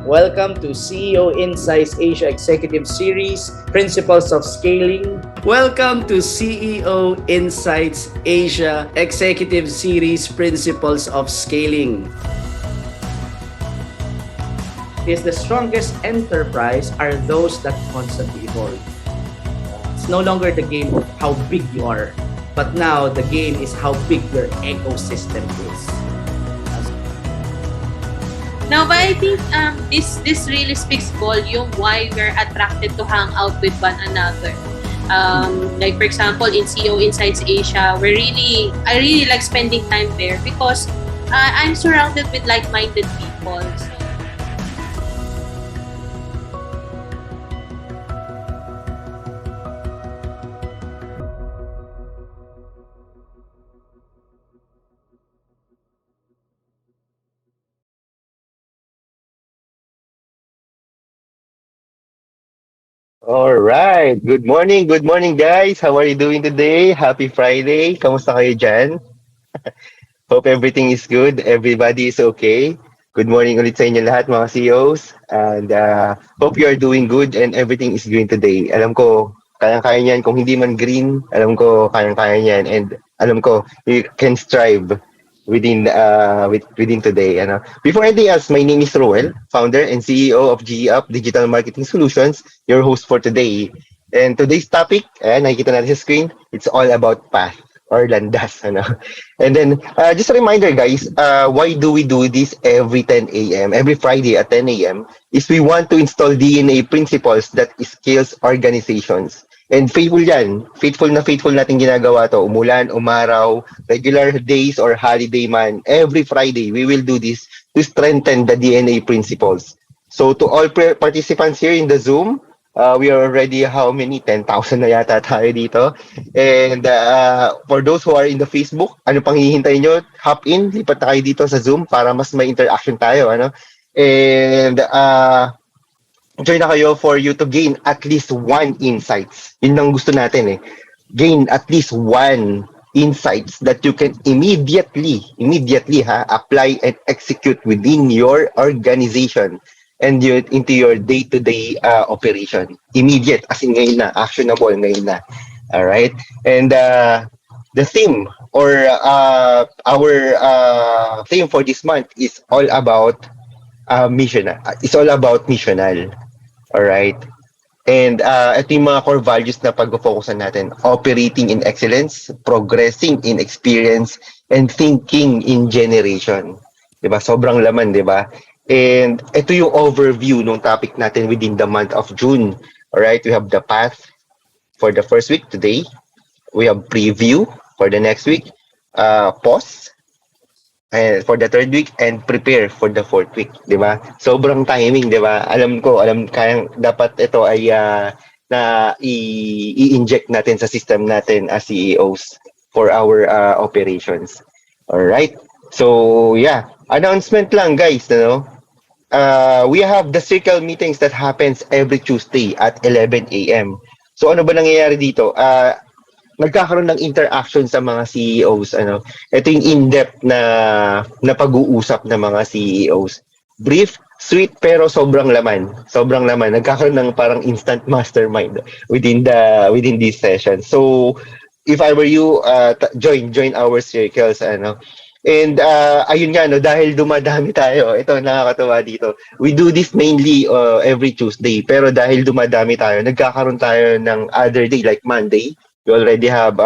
Welcome to CEO Insights Asia Executive Series, Principles of Scaling. Welcome to CEO Insights Asia Executive Series, Principles of Scaling. Is the strongest enterprise are those that constantly evolve. It's no longer the game of how big you are, but now the game is how big your ecosystem is. Now, but I think this really speaks volume why we're attracted to hang out with one another. Like for example, in CEO Insights Asia, I really like spending time there because I'm surrounded with like-minded people. So, All right. Good morning, guys. How are you doing today? Happy Friday. Kamusta kayo dyan? Hope everything is good. Everybody is okay. Good morning ulit sa inyo lahat, mga CEOs. And hope you are doing good and everything is green today. Alam ko, kayang-kaya niyan. Kung hindi man green, alam ko, kayang-kaya niyan. And alam ko, you can strive within today. Ano? Before anything else, my name is Roel, founder and CEO of GE Up Digital Marketing Solutions, your host for today. And today's topic, nakikita natin sa screen, it's all about path or landas. Ano? And then, just a reminder, guys, why do we do this every 10 a.m., every Friday at 10 a.m., is we want to install DNA principles that scales organizations. And faithful yan. Faithful natin ginagawa to. Umulan, umaraw, regular days or holiday man. Every Friday, we will do this to strengthen the DNA principles. So to all participants here in the Zoom, we are already how many? 10,000 na yata tayo dito. And for those who are in the Facebook, ano pang hihintay nyo? Hop in, lipat tayo dito sa Zoom para mas may interaction tayo. Ano? And join na kayo for you to gain at least one insights. Yun lang gusto natin eh. Gain at least one insights that you can immediately apply and execute within your organization and into your day-to-day operation. Immediate, as in ngayon na, actionable ngayon na. Alright? And the theme or our theme for this month is all about mission. It's all about missional. Alright? And ito yung mga core values na pag-focusan natin. Operating in excellence, progressing in experience, and thinking in generation. Diba? Sobrang laman, diba? And ito yung overview ng topic natin within the month of June. Alright? We have the path for the first week today. We have preview for the next week. Pause for the third week and prepare for the fourth week, 'di ba? Sobrang timing, 'di ba? Kayang dapat ito ay na i-inject natin sa system natin as CEOs for our operations. All right? So, yeah, announcement lang guys, no? We have the circle meetings that happens every Tuesday at 11 a.m. So ano ba nangyayari dito? Nagkakaroon ng interaction sa mga CEOs. Ano? Ito yung in-depth na pag-uusap ng mga CEOs. Brief, sweet, pero sobrang laman. Sobrang laman. Nagkakaroon ng parang instant mastermind within this session. So, if I were you, join our circles. Ano? And ayun nga, no, dahil dumadami tayo, ito nakakatawa dito. We do this mainly every Tuesday. Pero dahil dumadami tayo, nagkakaroon tayo ng other day like Monday. We already have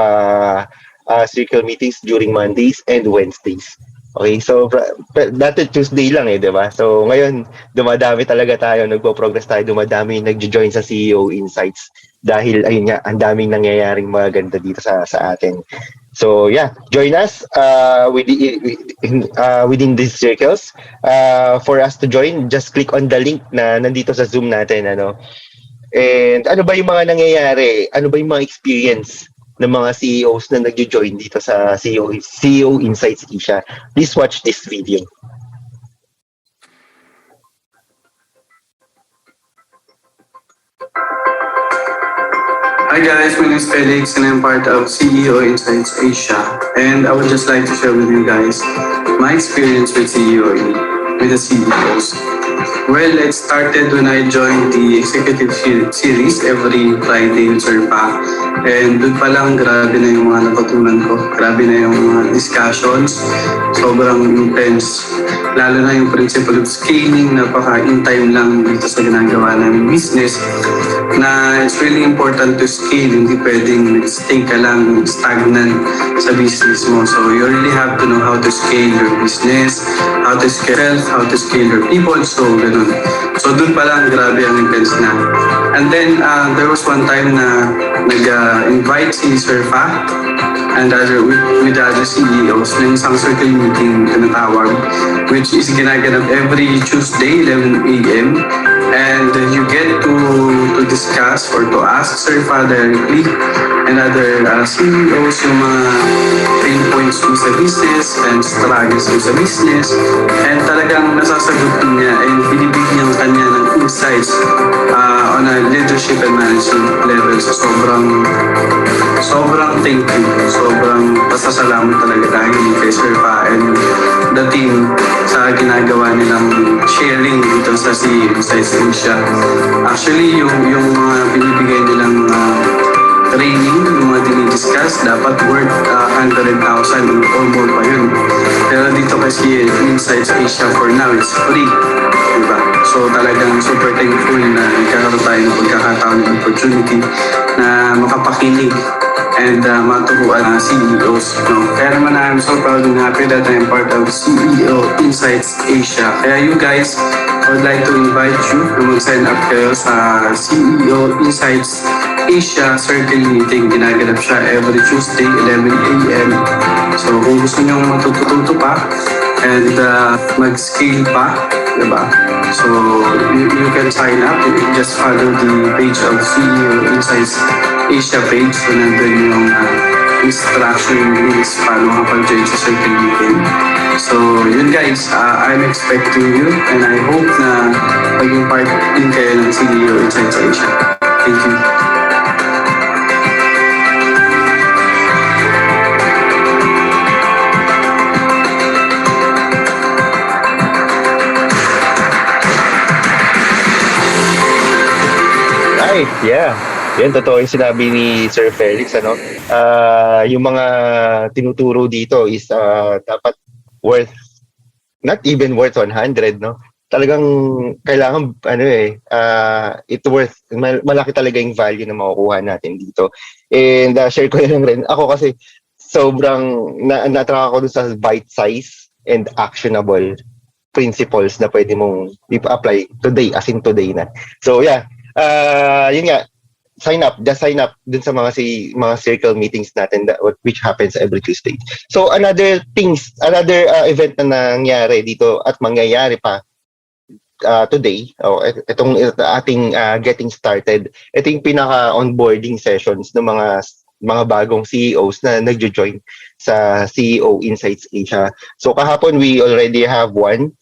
circle meetings during Mondays and Wednesdays. Okay, so dati Tuesday lang eh, di ba? So ngayon, dumadami talaga tayo, nagpo-progress tayo, dumadami nagjo-join sa CEO Insights dahil ayun nga, ang daming nangyayaring maganda dito sa atin. So yeah, join us within these circles. For us to join, just click on the link na nandito sa Zoom natin, ano. And ano ba yung mga nangyayari? Ano ba yung mga experience ng mga CEOs na nagjo-join dito sa CEO Insights Asia? Please watch this video. Hi guys, my name is Felix and I'm part of CEO Insights Asia, and I would just like to share with you guys my experience with CEO with the CEOs. Well, it started when I joined the executive series every Friday in Serpa. And doon pa lang, grabe na yung mga natutunan ko. Grabe na yung mga discussions. Sobrang intense. Lalo na yung principle of scaling, napaka-in time lang dito sa ginagawa namin business. Na it's really important to scale. Hindi pwedeng stay ka lang stagnant sa business mo. So you really have to know how to scale your business, how to scale health, how to scale your people. So ganun. So dun pa lang, grabe ang intense na. And then there was one time na nag-invite si Sir Fa and with other CEOs na isang circle meeting tinatawag, which is ginaganap every Tuesday 11 a.m. And you get to discuss or to ask Sir Fa directly and other CEOs yung mga pain points mo sa business and struggles mo sa business, and talagang nasasagot niya and binibigyan kanya ng insights on a leadership and management level. So sobrang thank you, sobrang pasasalamat talaga dahil kay Sir Pa and the team sa ginagawa nilang sharing dito sa CEOInsight Asia. Actually, yung mga binibigay nilang training, yung mga dinidiscuss, dapat worth 100,000 or more pa yun. Pero dito kasi CEOInsight Asia for now, it's free. Diba? So talagang super thankful na nagkaroon tayo ng pagkakataon ng opportunity na makapakinig and maturuan CEOs. No? Kaya naman I'm so proud and happy that I'm part of CEOInsight Asia. Kaya you guys, I would like to invite you na mag-sign up kayo sa CEOInsight Asia Circle Meeting. Ginaganap siya every Tuesday, 11 a.m. So kung gusto nyo matututo pa and mag-scale pa, diba? So you can sign up. You can just follow the page of CEOInsight Asia page. So nandun yung instruction links paano kapag-join sa circle meeting. So yun guys, I'm expecting you and I hope na maging part din kayo ng CEOInsight Asia. Thank you. Right, yeah. Yan, totoo yung sinabi ni Sir Felix, ano? Yung mga tinuturo dito is dapat worth, not even worth 100, no? Talagang kailangan, it worth, malaki talaga yung value na makukuha natin dito. And share ko na lang rin, ako kasi sobrang na-attract ako dun sa bite size and actionable principles na pwede mong i-apply today, as in today na. So yeah, yun nga, just sign up dun sa mga circle meetings natin which happens every Tuesday. So another event na nangyari dito at mangyayari pa today, itong ating getting started, ito yung pinaka-onboarding sessions ng mga bagong CEOs na nagjo-join sa CEOInsight Asia. So kahapon we already have one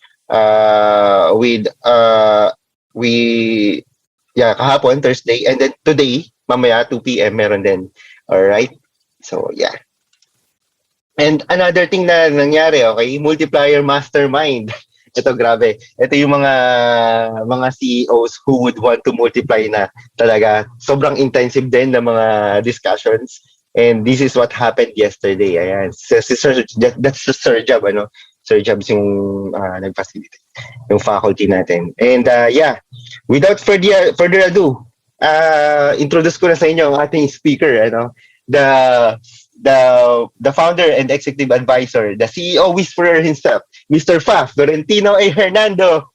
kahapon, Thursday, and then today, mamaya 2 p.m. meron din. Alright? So, yeah. And another thing na nangyari, okay, multiplier mastermind. Ito, grabe. Ito yung mga CEOs who would want to multiply na talaga. Sobrang intensive din na mga discussions. And this is what happened yesterday. Ayan. That's the Sir Jab, ano? Sir Jabs yung nag-facilitate, yung faculty natin. And without further ado, introduce ko na sa inyo ang ating speaker, the founder and executive advisor, the CEO whisperer himself, Mr. Florentino A. Hernando.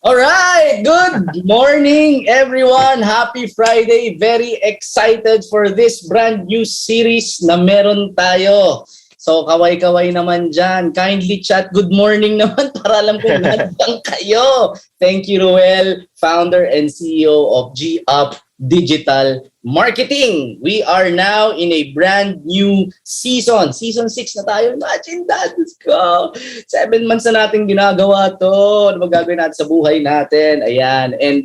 Alright, good morning everyone. Happy Friday. Very excited for this brand new series na meron tayo. So, kaway-kaway naman dyan. Kindly chat, good morning naman para alam kung nandang kayo. Thank you, Ruel, founder and CEO of G-Up Digital Marketing. We are now in a brand new season. Season 6 na tayo. Imagine that. Let's go. 7 months na natin ginagawa to. Ano magagawin natin sa buhay natin? Ayan. And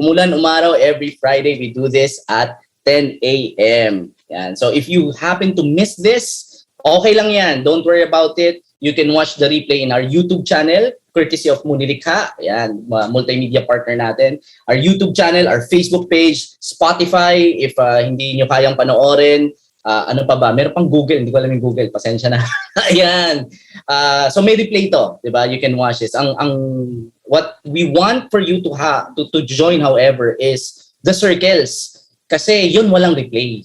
umulan, umaraw, every Friday we do this at 10 a.m. Yan. So, if you happen to miss this, okay lang yan. Don't worry about it. You can watch the replay in our YouTube channel, courtesy of Munilikha, yan, multimedia partner natin. Our YouTube channel, our Facebook page, Spotify, if hindi nyo kayang panoorin. Ano pa ba? Meron pang Google, hindi ko alam yung Google, pasensya na. Ayan. So may replay to, di ba? You can watch this. What we want for you to join, however, is the circles. Kasi yun walang replay.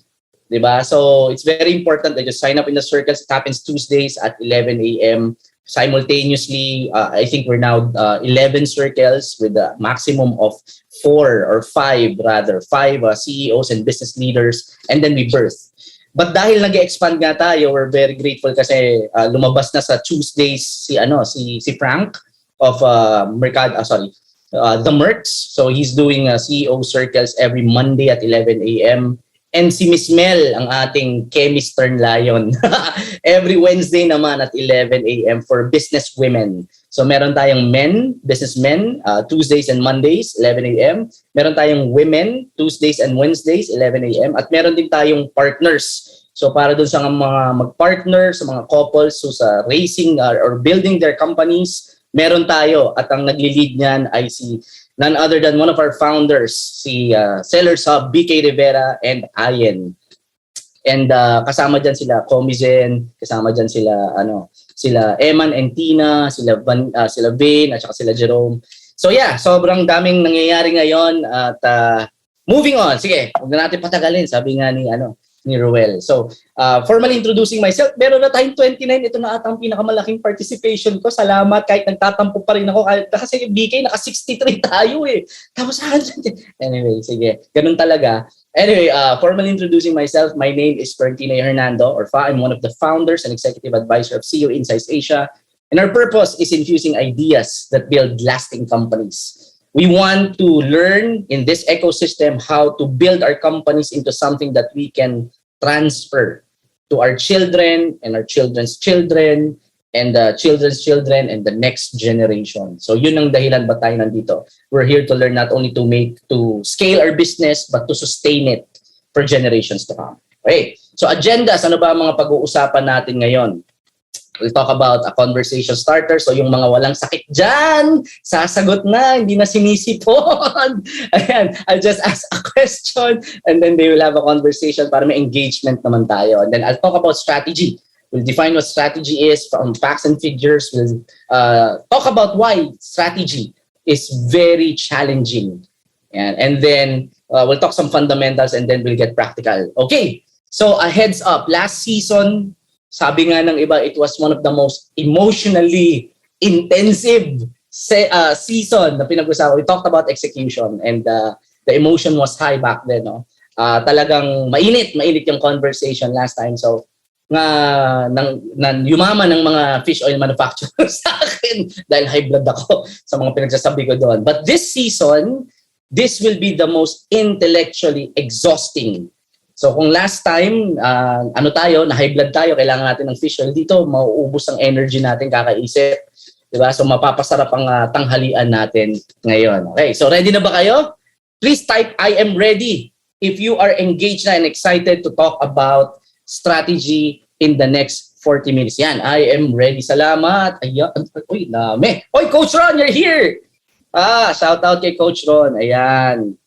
Diba? So it's very important that you sign up in the circles. It happens Tuesdays at 11 a.m. Simultaneously, I think we're now 11 circles with a maximum of 5 CEOs and business leaders, and then we birth. But dahil nag-expand nga tayo, we're very grateful kasi lumabas na sa Tuesdays si Frank of the Mercs. So he's doing CEO circles every Monday at 11 a.m. And si Miss Mel, ang ating chemist turn lion, every Wednesday naman at 11 a.m. for business women. So meron tayong businessmen, Tuesdays and Mondays, 11 a.m. Meron tayong women, Tuesdays and Wednesdays, 11 a.m. At meron din tayong partners. So para dun sa mga mag-partner, sa mga couples, so sa racing or building their companies, meron tayo. At ang nagli-lead niyan ay si none other than one of our founders, si Sellers Hub, BK Rivera, and Ayen. And kasama dyan sila Comizen, kasama dyan sila Eman and Tina, sila Vane, at saka sila Jerome. So yeah, sobrang daming nangyayari ngayon at moving on. Sige, huwag na natin patagalin, sabi nga ni Ruel. So, formally introducing myself, meron na tayong 29. Ito na ata ang pinakamalaking participation ko. Salamat kahit nagtatampo pa rin ako. Kasi BK, naka 63 tayo eh. Tapos, anyway, sige. Ganun talaga. Anyway, formally introducing myself, my name is Florentino A. Hernando, or FA. I'm one of the founders and executive advisor of CEOInsight Asia. And our purpose is infusing ideas that build lasting companies. We want to learn in this ecosystem how to build our companies into something that we can transfer to our children and our children's children and the children's children and the next generation. So yun ang dahilan ba tayo nandito. We're here to learn not only to scale our business but to sustain it for generations to come. Okay. So agendas, ano ba ang mga pag-uusapan natin ngayon? We'll talk about a conversation starter. So yung mga walang sakit dyan, sasagot na, hindi na sinisipon. Ayan, I'll just ask a question and then they will have a conversation para may engagement naman tayo. And then I'll talk about strategy. We'll define what strategy is from facts and figures. We'll talk about why strategy is very challenging. And then we'll talk some fundamentals and then we'll get practical. Okay, so a heads up. Last season, sabi nga ng iba, it was one of the most emotionally intensive season na pinag-usapan. We talked about execution and the emotion was high back then. No? Talagang mainit yung conversation last time. So, yumaman ng mga fish oil manufacturers sa akin dahil high blood ako sa mga pinagsasabi ko doon. But this season, this will be the most intellectually exhausting. So kung last time, na high blood tayo, kailangan natin ng fish oil, dito mauubos ang energy natin kakaisip. Diba? So mapapasarap ang tanghalian natin ngayon. Okay, so ready na ba kayo? Please type, I am ready if you are engaged na and excited to talk about strategy in the next 40 minutes. Yan, I am ready. Salamat. Ayan. Uy, dami. Uy, Coach Ron, you're here. Shout out kay Coach Ron. Ayan.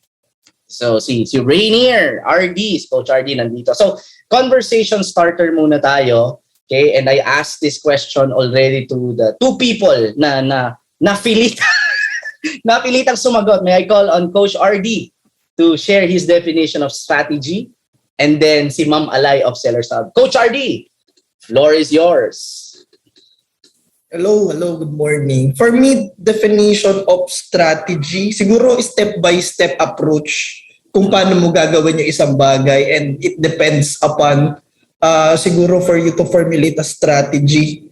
So, si Rainier, RD, Coach RD nandito. So, conversation starter muna tayo. Okay? And I asked this question already to the two people na napilitang sumagot. May I call on Coach RD to share his definition of strategy? And then si Ma'am Alay of Sellers Hub. Coach RD, floor is yours. Hello, good morning. For me, definition of strategy, siguro step-by-step approach kung paano mo gagawin yung isang bagay, and it depends upon siguro for you to formulate a strategy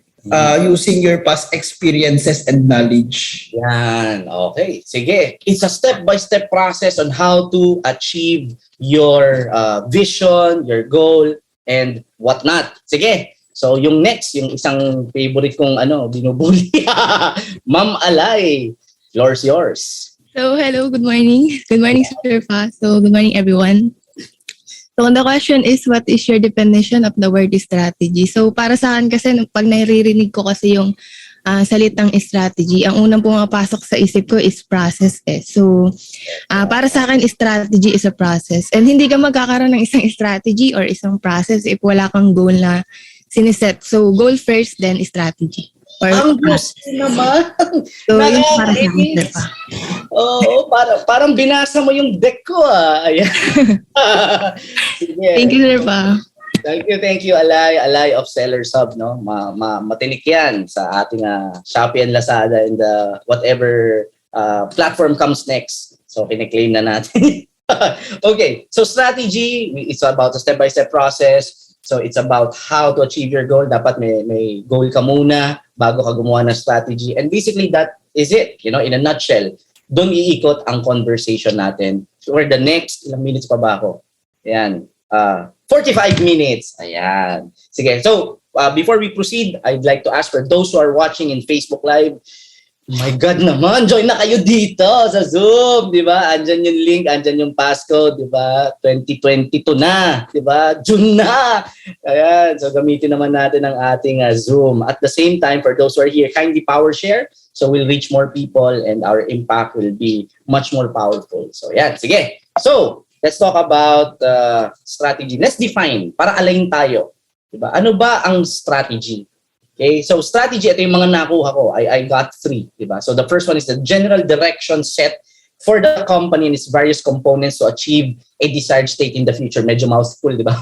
using your past experiences and knowledge. Yan, okay. Sige, it's a step-by-step process on how to achieve your vision, your goal, and whatnot. Sige. So, yung next, yung isang favorite kong binubuli. Ma'am Alay, floor's yours. So, hello, good morning. Good morning, Sir Fa. So, good morning, everyone. So the question is, what is your definition of the word strategy? So para sa akin kasi, pag naririnig ko kasi yung salitang strategy, ang unang pumapasok sa isip ko is process eh. So para sa akin, strategy is a process. And hindi ka magkakaroon ng isang strategy or isang process if wala kang goal na siniset. So goal first, then strategy. Or Ang process. gusto naman. So yun para sa akin, Nakakainis. diba? Oo, parang binasa mo yung deck ko ah. Ayan. Sige. Thank you, sir pa. Thank you, Alay of Seller Sub, no? Matinik yan sa ating Shopee and Lazada and whatever platform comes next. So, kine-claim na natin. Okay, so strategy, it's about a step-by-step process. So, it's about how to achieve your goal. Dapat may goal ka muna bago ka gumawa ng strategy. And basically, that is it, in a nutshell. Doon iikot ang conversation natin. For the next, ilang minutes pa ba ako? Ayan. 45 minutes. Ayan. Sige. So, before we proceed, I'd like to ask for those who are watching in Facebook Live, my God naman, join na kayo dito sa Zoom, di ba? Andyan yung link, andyan yung passcode, di ba? 2022 na, di ba? June na. Ayan. So, gamitin naman natin ang ating Zoom. At the same time, for those who are here, kindly power share. So, we'll reach more people and our impact will be much more powerful. So, yan. Sige. So, let's talk about strategy. Let's define, para align tayo. Diba? Ano ba ang strategy? Okay, so strategy, ito yung mga nakuha ko. I got 3. Diba? So the first one is the general direction set for the company and its various components to achieve a desired state in the future. Medyo mouthful, diba?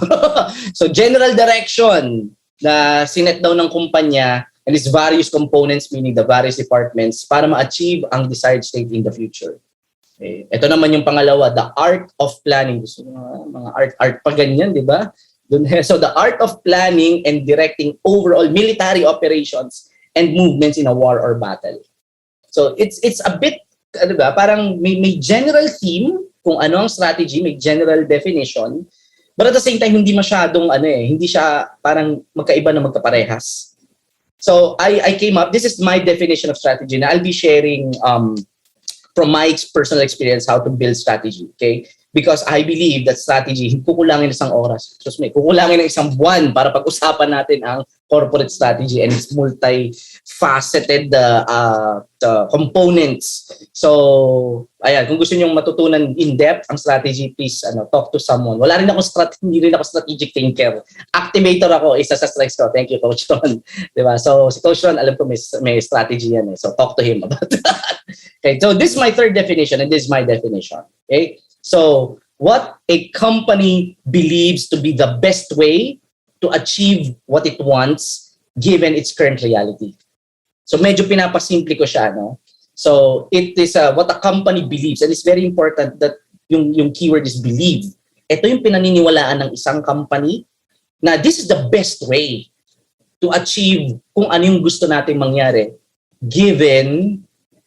So general direction na sinet down ng kumpanya and its various components, meaning the various departments, para ma-achieve ang desired state in the future. Okay. Ito naman yung pangalawa, the art of planning. Gusto mga art pa ganyan, di ba? So the art of planning and directing overall military operations and movements in a war or battle. So it's a bit, di ba? Parang may general theme kung ano ang strategy, may general definition, but at the same time hindi masyadong hindi siya parang magkaiba na magkaparehas. So I came up, this is my definition of strategy na I'll be sharing from my personal experience how to build strategy, okay? Because I believe that strategy, kukulangin isang oras. Trust me, kukulangin ng isang buwan para pag-usapan natin ang corporate strategy and its multifaceted components. So, ayan, kung gusto niyo matutunan in-depth ang strategy, please talk to someone. Wala rin ako hindi rin ako strategic thinker. Activator ako, isa sa strengths ko. Thank you, Coach Ron. Diba? So, si Coach Ron, alam ko may strategy yan. So, talk to him about that. Okay, so this is my third definition and this is my definition. Okay? So, what a company believes to be the best way to achieve what it wants given its current reality. So, medyo pinapasimple ko siya, no? So, it is what a company believes, and it's very important that yung keyword is believe. Ito yung pinaniniwalaan ng isang company na this is the best way to achieve kung ano yung gusto natin mangyari given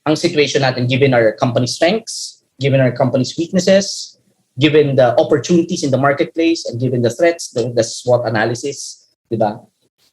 ang situation natin, given our company strengths, given our company's weaknesses, given the opportunities in the marketplace, and given the threats, the SWOT analysis, di ba?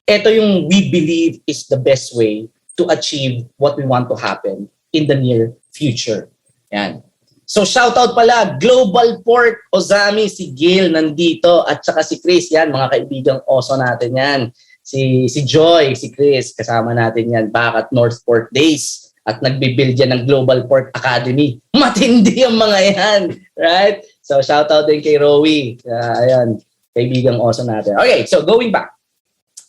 Ito yung we believe is the best way to achieve what we want to happen in the near future. Yan. So shout out pala, Global Port Ozami, si Gil nandito, at saka si Chris, yan, mga kaibigang oso natin yan. Si Joy, si Chris, kasama natin yan, back at Northport Days. At nagbibuild yan ng Global Port Academy. Matindi ang mga yan, right? So shout out din kay Rowie. Ayan, kaibigang oso natin. Okay, so going back.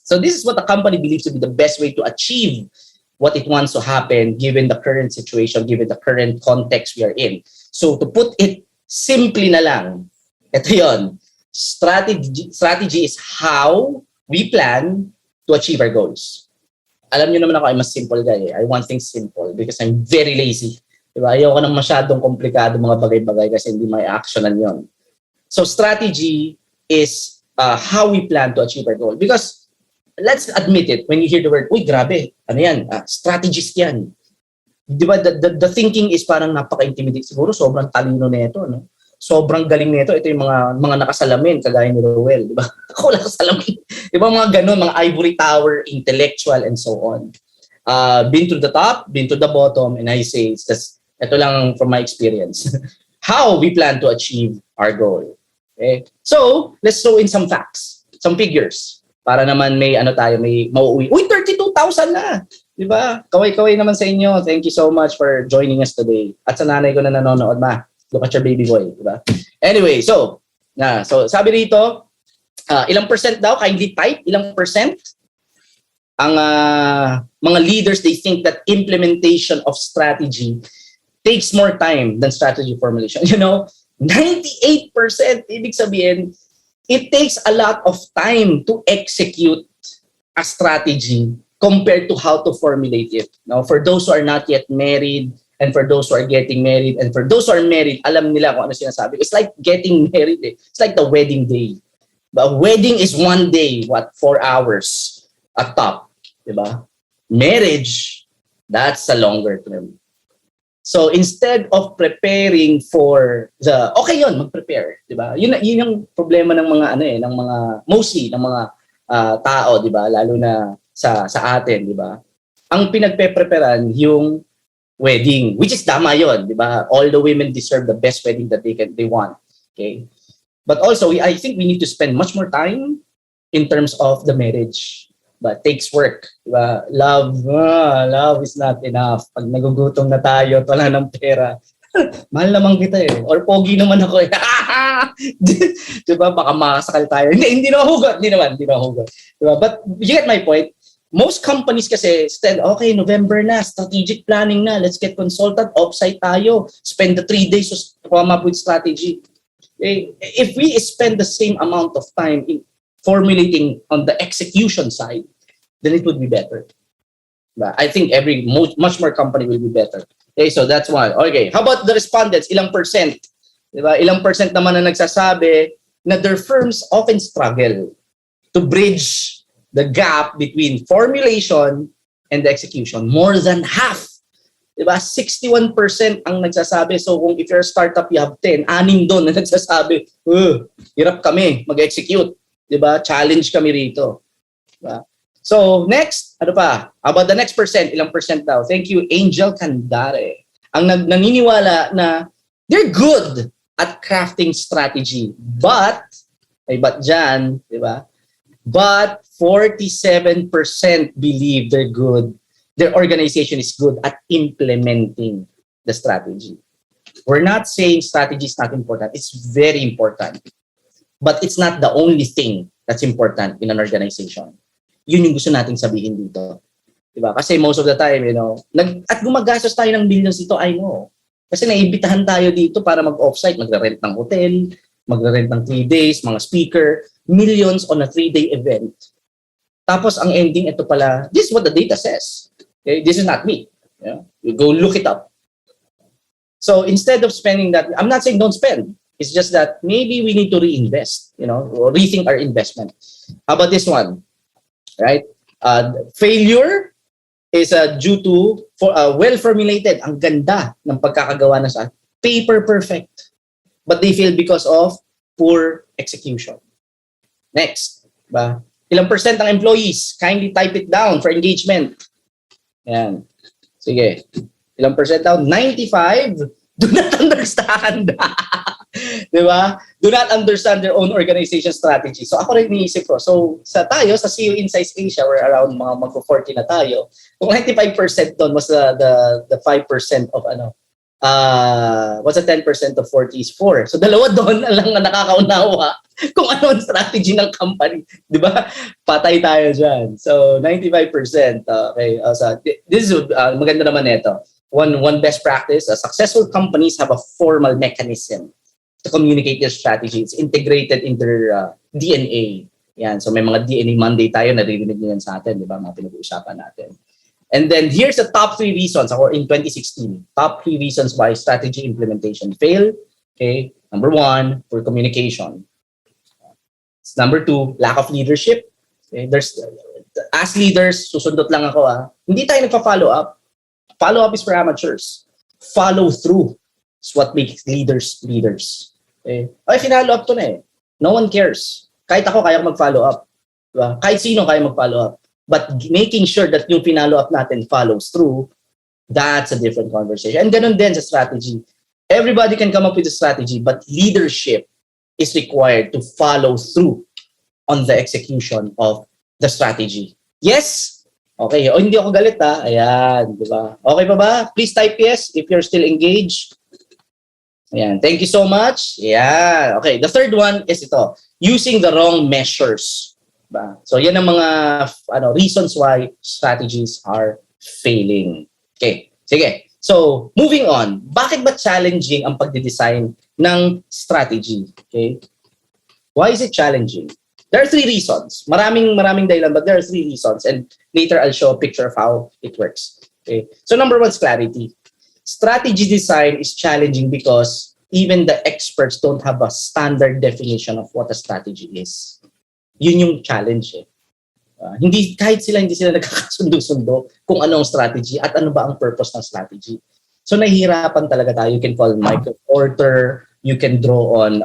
So this is what the company believes to be the best way to achieve what it wants to happen given the current situation, given the current context we are in. So to put it simply na lang, ito yun. Strategy is how we plan to achieve our goals. Alam niyo naman ako, I'm a simple guy. I want things simple because I'm very lazy. Diba? Ayoko nang masyadong komplikado mga bagay-bagay kasi hindi may actionan yon. So strategy is how we plan to achieve our goal. Because let's admit it, when you hear the word, uy, grabe, ano yan? Strategist yan. Diba? The thinking is parang napaka-intimidate. Siguro sobrang talino na ito, no? Sobrang galing nito. Ito yung mga nakasalamin, kagaya ni Roel, di ba? Ako wala kasalamin. Di ba mga ganun, mga ivory tower, intellectual, and so on. Been to the top, been to the bottom, and I say, ito lang from my experience. How we plan to achieve our goal. Okay? So, let's throw in some facts, some figures. Para naman may may mauuwi. Uy, 32,000 na! Diba? Kaway-kaway naman sa inyo. Thank you so much for joining us today. At sa nanay ko na nanonood, ma. Look at your baby boy. Diba? Anyway, so sabi dito, ilang percent daw, kindly type, ilang percent ang mga leaders, they think that implementation of strategy takes more time than strategy formulation. 98%, ibig sabihin, it takes a lot of time to execute a strategy compared to how to formulate it. Now, for those who are not yet married, and for those who are getting married, and for those who are married, alam nila kung ano sinasabi. It's like getting married. It's like the wedding day. The wedding is one day, 4 hours at top. Diba? Marriage, that's a longer term. So instead of preparing for okay yun, mag-prepare, 'di ba? Yun yung problema ng mga ng mga mostly ng mga tao, 'di ba? Lalo na sa atin, 'di ba? Ang pinagpe-preparan yung wedding, which is tama yun, 'di ba? All the women deserve the best wedding that they want. Okay? But also, I think we need to spend much more time in terms of the marriage. But takes work. Diba? Love is not enough. Pag nagugutom na tayo at wala ng pera, mahal naman kita eh. Or pogi naman ako eh. Diba? Baka makasakal tayo. Hindi na hugot. Hindi naman hugot. Diba? But you get my point. Most companies kasi okay, November na, strategic planning na, let's get consultant, offsite tayo, spend the 3 days to come up with strategy. If we spend the same amount of time in formulating on the execution side, then it would be better. I think much more company will be better. Okay, so that's one. Okay, how about the respondents? Ilang percent? Diba? Ilang percent naman na nagsasabi na their firms often struggle to bridge the gap between formulation and the execution. More than half. Diba? 61% ang nagsasabi. So kung if you're a startup, you have 10. 6 doon na nagsasabi, hirap kami mag-execute. Diba? Challenge kami rito. Diba? So, next, ano pa? About the next percent, ilang percent daw? Thank you, Angel Candare. Ang naniniwala na they're good at crafting strategy. But dyan, diba? But 47% believe they're good. Their organization is good at implementing the strategy. We're not saying strategy is not important. It's very important. But it's not the only thing that's important in an organization. Yun yung gusto nating sabihin dito. Diba? Kasi most of the time, at gumagastos tayo ng millions dito, I know. Kasi naimbitahan tayo dito para mag-offsite, magre-rent ng hotel, magre-rent ng 3 days, mga speaker, millions on a 3-day event. Tapos ang ending, ito pala, this is what the data says. Okay? This is not me. You go look it up. So instead of spending that, I'm not saying don't spend. It's just that maybe we need to reinvest, or rethink our investment. How about this one? Right? Failure is due to well-formulated. Ang ganda ng pagkakagawa na sa paper perfect. But they fail because of poor execution. Next. Ba? Ilang percent ng employees? Kindly type it down for engagement. Yan. Sige. Ilang percent daw? 95 do not understand. Diba? Do not understand their own organization strategy. So ako rin iniisip ko. So sa CEOInsight Asia, we're around mga mag-40 na tayo. Kung 95% doon was the 5% of what's the 10% of 40 is 4. So dalawa doon lang na nakakaunawa kung ano ang strategy ng company. Diba? Patay tayo dyan. So 95%. Okay. So this is maganda naman ito. One best practice, successful companies have a formal mechanism to communicate their strategy. It's integrated in their DNA. Yan. So may mga DNA Monday tayo, naririnig niyo yan sa atin, di ba? Mga pinag-uusapan natin. And then here's the top 3 reasons, or in 2016, top 3 reasons why strategy implementation fail. Okay. Number 1, poor communication. Number 2, lack of leadership. Okay. As leaders, susundot lang ako hindi tayo nagpa-follow up. Follow up is for amateurs. Follow through is what makes leaders leaders. Okay. Finalo up to na eh. No one cares. Kahit ako, kaya ko mag-follow up. Diba? Kahit sino kaya mag-follow up. But making sure that yung finalo up natin follows through, that's a different conversation. And ganun din sa strategy. Everybody can come up with a strategy, but leadership is required to follow through on the execution of the strategy. Yes? Okay. O hindi ako galit ha. Ayan. Diba? Okay pa ba? Please type yes if you're still engaged. Ayan. Thank you so much. Yeah. Okay. The third one is ito. Using the wrong measures. Diba? So yan ang mga reasons why strategies are failing. Okay. Sige. So, moving on. Bakit ba challenging ang pagde-design ng strategy? Okay? Why is it challenging? There are three reasons. Maraming dahilan, but there are three reasons. And later, I'll show a picture of how it works. Okay? So, number one is clarity. Strategy design is challenging because even the experts don't have a standard definition of what a strategy is. Yun yung challenge eh. Kahit hindi sila nagkakasundo-sundo kung ano ang strategy at ano ba ang purpose ng strategy. So nahihirapan talaga tayo. You can call Michael Porter, you can draw on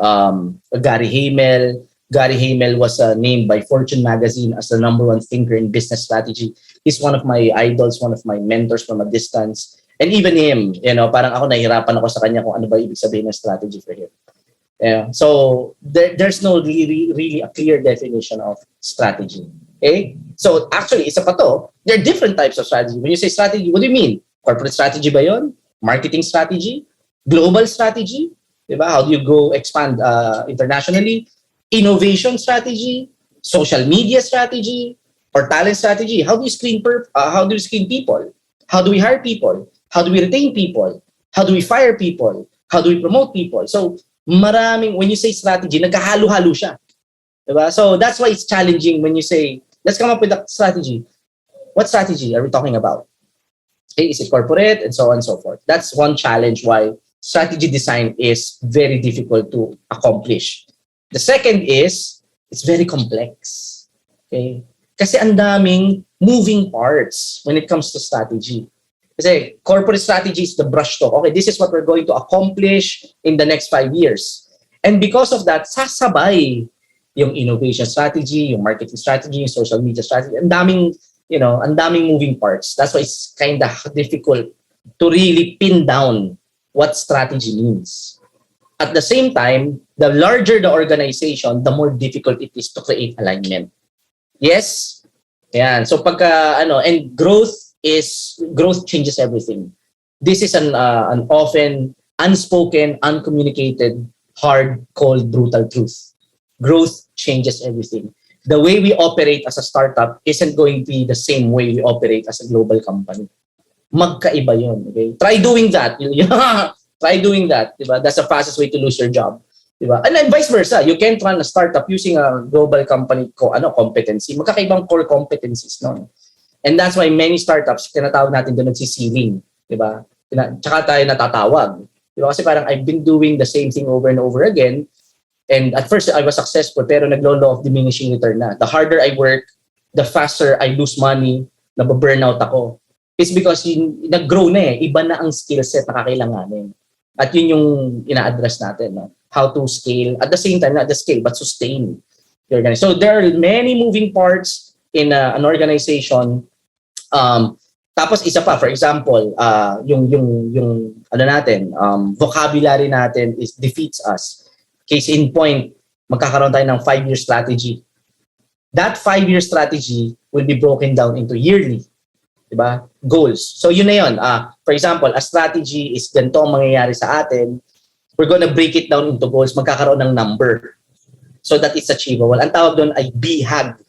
Gary Hamel. Gary Hamel was named by Fortune magazine as the #1 thinker in business strategy. He's one of my idols, one of my mentors from a distance. And even him, parang ako nahihirapan ako sa kanya kung ano ba ibig sabihin ng strategy for him. So there's no really a clear definition of strategy. Okay? So actually, isa pa to, there are different types of strategy. When you say strategy, what do you mean? Corporate strategy ba yun? Marketing strategy? Global strategy? Diba? How do you go expand internationally? Innovation strategy? Social media strategy? Or talent strategy? How do you screen people? How do we hire people? How do we retain people? How do we fire people? How do we promote people? So when you say strategy, nagkahalo-halo siya. Diba? So that's why it's challenging when you say, let's come up with a strategy. What strategy are we talking about? Okay, is it corporate? And so on and so forth. That's one challenge why strategy design is very difficult to accomplish. The second is, it's very complex. Okay? Kasi ang daming moving parts when it comes to strategy. Kasi corporate strategy is the brushstroke. Okay, this is what we're going to accomplish in the next 5 years. And because of that, sasabay yung innovation strategy, yung marketing strategy, yung social media strategy. Ang daming moving parts. That's why it's kind of difficult to really pin down what strategy means. At the same time, the larger the organization, the more difficult it is to create alignment. Yes? Yan. So and growth changes everything. This is an often unspoken, uncommunicated, hard, cold, brutal truth. Growth changes everything. The way we operate as a startup isn't going to be the same way we operate as a global company. Magkaiba yun. Okay? Try doing that. Try doing that. Diba? That's the fastest way to lose your job. Diba? And then vice versa. You can't run a startup using a global company competency. Magkakaibang core competencies. No? And that's why many startups, tinatawag natin doon nagsisiling. Diba? Tsaka tayo natatawag. Diba? Kasi parang I've been doing the same thing over and over again. And at first, I was successful, pero naglo-law of diminishing return na. The harder I work, the faster I lose money, nababurnout ako. It's because nag-grow na eh. Iba na ang skill set na kakailanganin. At yun yung ina-address natin. No? How to scale. At the same time, not just scale, but sustain the organization. So there are many moving parts in an organization. Tapos isa pa, for example, yung vocabulary natin defeats us. Case in point, magkakaroon tayo ng 5-year strategy. That 5-year strategy will be broken down into yearly, diba? Goals. So yun na yun. For example, a strategy is ganito ang mangyayari sa atin. We're gonna break it down into goals. Magkakaroon ng number so that it's achievable. Ang tawag doon ay BHAG.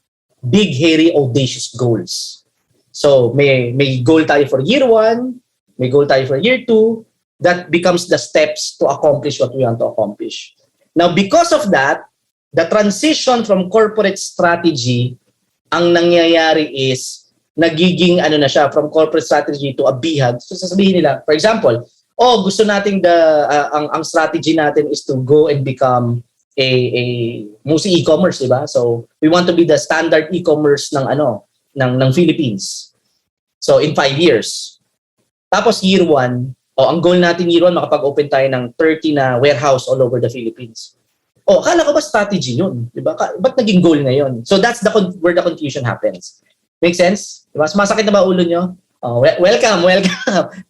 Big, hairy, audacious goals. So may goal tayo for year 1, may goal tayo for year 2. That becomes the steps to accomplish what we want to accomplish. Now, because of that, the transition from corporate strategy, ang nangyayari is, nagiging na siya, from corporate strategy to a BHAG. So sasabihin nila, for example, gusto nating ang strategy natin is to go and become mostly e-commerce, diba? So we want to be the standard e-commerce ng Philippines. So in 5 years. Tapos year 1, ang goal natin year 1, makapag-open tayo ng 30 na warehouse all over the Philippines. Akala ko ba strategy yun? Diba? Ba't naging goal na yun? So that's where the confusion happens. Make sense? Diba? Masakit na ba ulo nyo? Oh, welcome.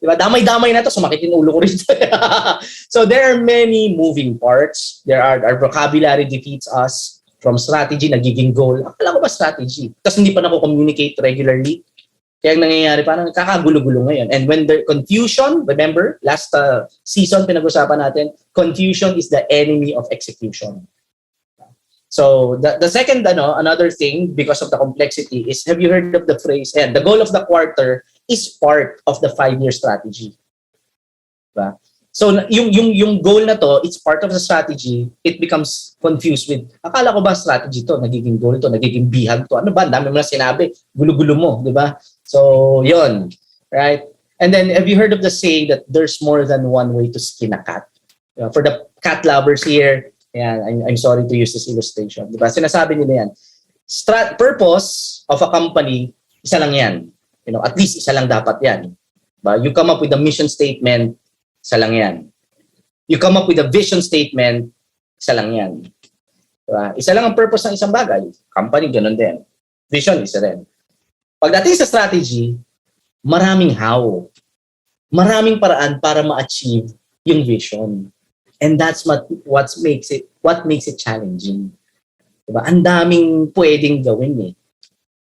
Diba? Damay-damay na to, sumakit yung ulo ko rito. So there are many moving parts. Our vocabulary defeats us from strategy, nagiging goal. Akala ko ba strategy? Tapos hindi pa nako-communicate regularly. Kaya ang nangyayari, parang kakagulo-gulo ngayon. And when the confusion, remember, last season pinag-usapan natin, confusion is the enemy of execution. So the second, another thing, because of the complexity, is, have you heard of the phrase, the goal of the quarter is part of the 5-year strategy. Diba? So yung goal na to, it's part of the strategy, it becomes confused with, akala ko ba strategy to, nagiging goal to, nagiging bihag to, ano ba, dami mo na sinabi, gulo-gulo mo, di ba? So, yon, right? And then, have you heard of the saying that there's more than one way to skin a cat? For the cat lovers here, I'm sorry to use this illustration. Diba? Sinasabi nila yan. Purpose of a company, isa lang yan. At least isa lang dapat yan. Diba? You come up with a mission statement, isa lang yan. You come up with a vision statement, isa lang yan. Diba? Isa lang ang purpose ng isang bagay. Company, ganun din. Vision, isa rin. Pagdating sa strategy, maraming how. Maraming paraan para ma-achieve yung vision. And that's what makes it challenging. Diba? Ang daming pwedeng gawin eh.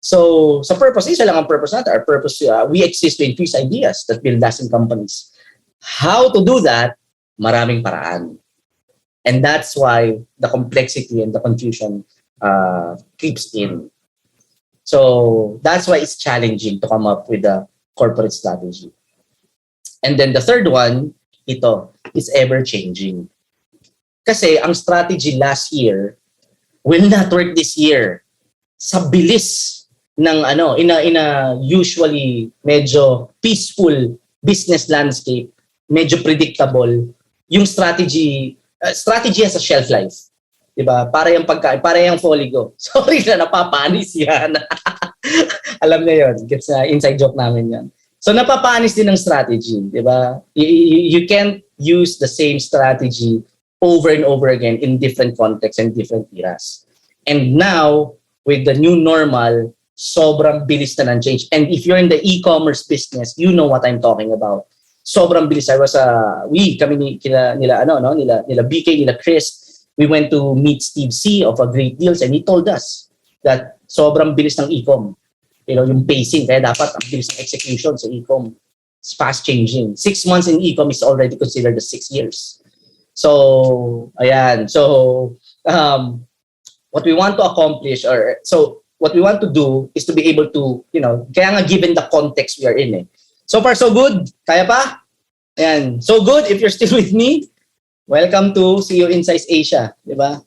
So, sa purpose, isa lang ang purpose natin. Our purpose, we exist to increase ideas that build lasting companies. How to do that? Maraming paraan. And that's why the complexity and the confusion creeps in. So, that's why it's challenging to come up with a corporate strategy. And then the third one, ito, is ever-changing. Kasi ang strategy last year will not work this year. Sa bilis ng in a usually medyo peaceful business landscape, medyo predictable, yung strategy has a shelf life. Diba? Para yung pagkain, para yung Foligo. Sorry na, napapanis yan. Alam niyo yun. Gets na, inside joke namin yan. So napapanis din ng strategy, di ba? You can't use the same strategy over and over again in different contexts and different eras. And now, with the new normal, sobrang bilis na ng change. And if you're in the e-commerce business, you know what I'm talking about. Sobrang bilis. I was nila BK, nila Chris, we went to meet Steve C of a Great Deals, and he told us that sobrang bilis ng e-com. Yung pacing, kaya dapat ang bilis ng execution sa e-com. It's fast changing. 6 months in e-com is already considered as 6 years. So, ayan. So, what we want to accomplish, what we want to do is to be able to, kaya nga given the context we are in. So far, so good? Kaya pa? Ayan. So good, if you're still with me, welcome to CEOInsight Asia. Diba?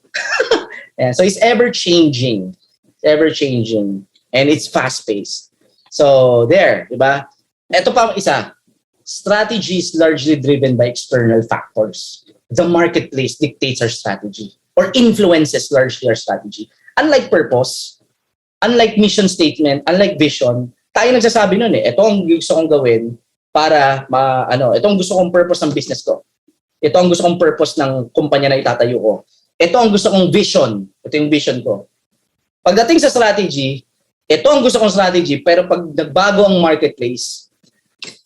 Ayan. So, it's ever-changing. Ever-changing. And it's fast-paced. So, there, diba? Ito pa isa. Strategy is largely driven by external factors. The marketplace dictates our strategy or influences largely our strategy. Unlike purpose, unlike mission statement, unlike vision, tayo nagsasabi nun ito ang gusto kong gawin para ito ang gusto kong purpose ng business ko. Ito ang gusto kong purpose ng kumpanya na itatayo ko. Ito ang gusto kong vision. Ito yung vision ko. Pagdating sa strategy, ito ang gusto kong strategy, pero pag nagbago ang marketplace,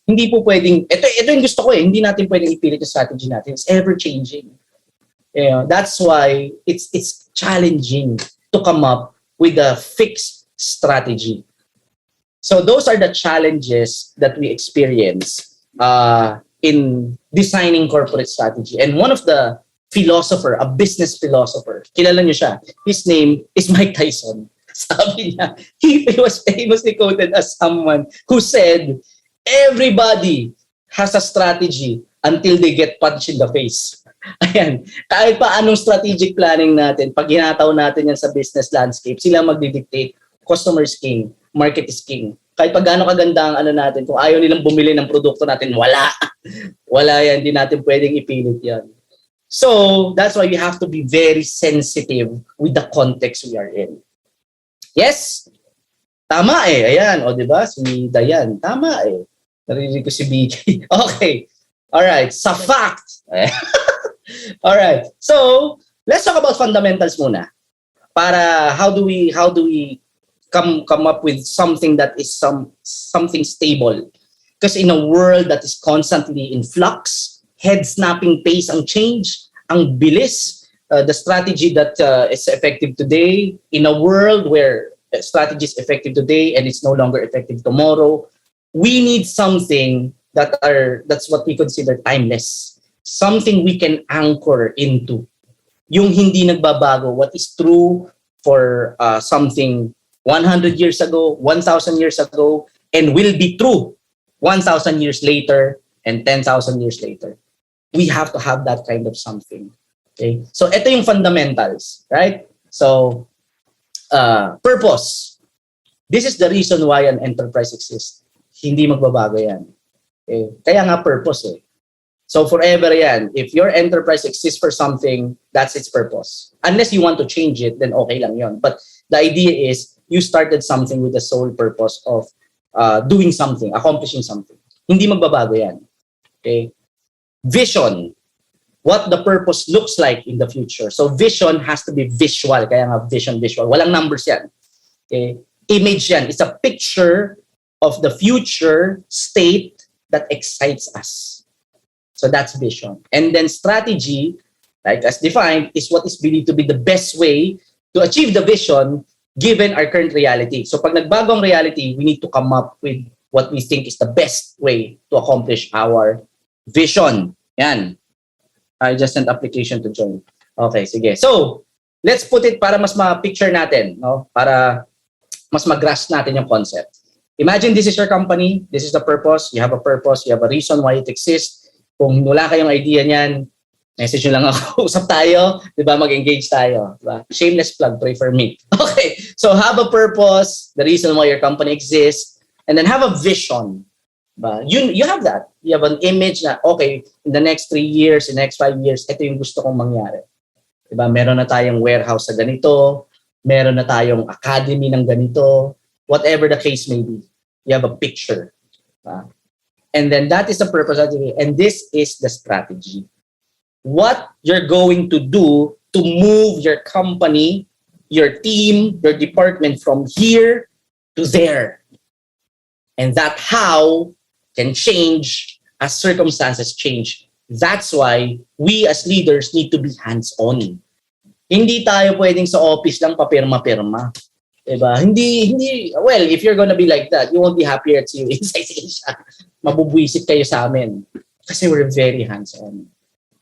hindi po pwedeng, ito yung gusto ko hindi natin pwedeng ipilit yung strategy natin. It's ever-changing. That's why it's challenging to come up with a fixed strategy. So those are the challenges that we experience in designing corporate strategy. And one of the philosopher, a business philosopher, kilala niyo siya, his name is Mike Tyson. Sabi niya, he was famously quoted as someone who said, everybody has a strategy until they get punched in the face. Ayan. Kahit pa anong strategic planning natin, pag hinataw natin yan sa business landscape, sila magdidictate. Customer is king, market is king. Kahit pa gaano kaganda ang natin, kung ayaw nilang bumili ng produkto natin, wala. Wala yan, hindi natin pwedeng ipilit yan. So, that's why we have to be very sensitive with the context we are in. Yes? Tama Ayan. O, diba? Si Dayan. Tama Narinig ko si BK. Okay. Alright. Sa fact. Alright. So, let's talk about fundamentals muna. Para how do we come up with something that is something stable. Because in a world that is constantly in flux, head-snapping pace ang change, ang bilis, the strategy that is effective today, in a world where strategy is effective today and it's no longer effective tomorrow, we need something that's what we consider timeless. Something we can anchor into. Yung hindi nagbabago, what is true for something 100 years ago, 1,000 years ago, and will be true 1,000 years later and 10,000 years later. We have to have that kind of something. Okay? So ito yung fundamentals, right? So purpose. This is the reason why an enterprise exists. Hindi magbabago yan. Okay? Kaya nga purpose eh. So forever yan. If your enterprise exists for something, that's its purpose. Unless you want to change it, then okay lang yon. But the idea is, you started something with the sole purpose of doing something, accomplishing something. Hindi magbabago yan. Okay? Vision. What the purpose looks like in the future. So vision has to be visual. Kaya nga vision, visual. Walang numbers yan. Okay? Image yan. It's a picture of the future state that excites us. So that's vision. And then strategy, like as defined, is what is believed to be the best way to achieve the vision given our current reality. So pag nagbago ang reality, we need to come up with what we think is the best way to accomplish our vision. Yan. I just sent application to join. Okay, sige. So, let's put it para mas ma-picture natin, no? Para mas mag-grasp natin yung concept. Imagine this is your company, this is the purpose, you have a purpose, you have a reason why it exists. Kung wala kayong idea niyan, message nyo lang ako, usap tayo, di ba, mag-engage tayo. Diba? Shameless plug, pray for me. Okay, so have a purpose, the reason why your company exists, and then have a vision. Diba? You have that. You have an image na, okay, in the next 3 years, in the next 5 years, ito yung gusto kong mangyari. Diba? Meron na tayong warehouse sa ganito, meron na tayong academy ng ganito, whatever the case may be. You have a picture. Diba? And then that is the purpose of it. And this is the strategy. What you're going to do to move your company, your team, your department from here to there. And that how can change as circumstances change. That's why we as leaders need to be hands-on. Hindi tayo pwedeng sa office lang papirma-pirma. Diba? Hindi, well, if you're gonna be like that, you won't be happy at CEOInsight Asia. Mabubwisit kayo sa amin. Kasi we're very hands-on.